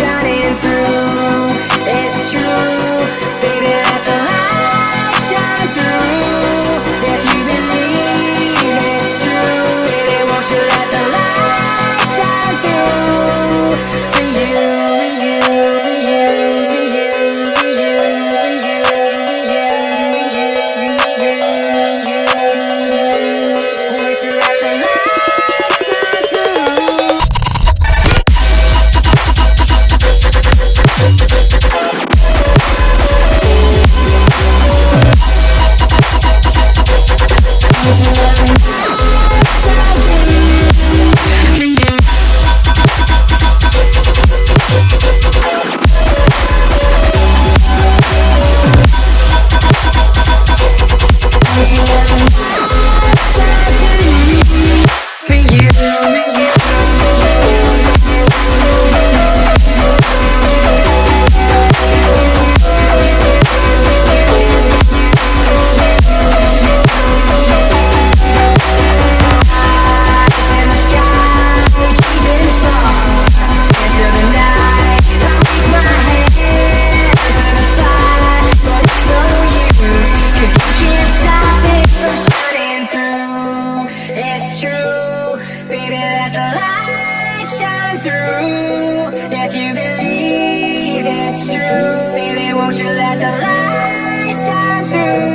shining through. It's true, baby, let the light shine through. If you believe it's true, baby, won't you let the light shine through? For you, for you, for you, for you, for you, for you, for you, for you, for you, won't you let the light shine through? For you, for you. It's true, baby, let the light shine through. If you believe it's true, baby, won't you let the light shine through?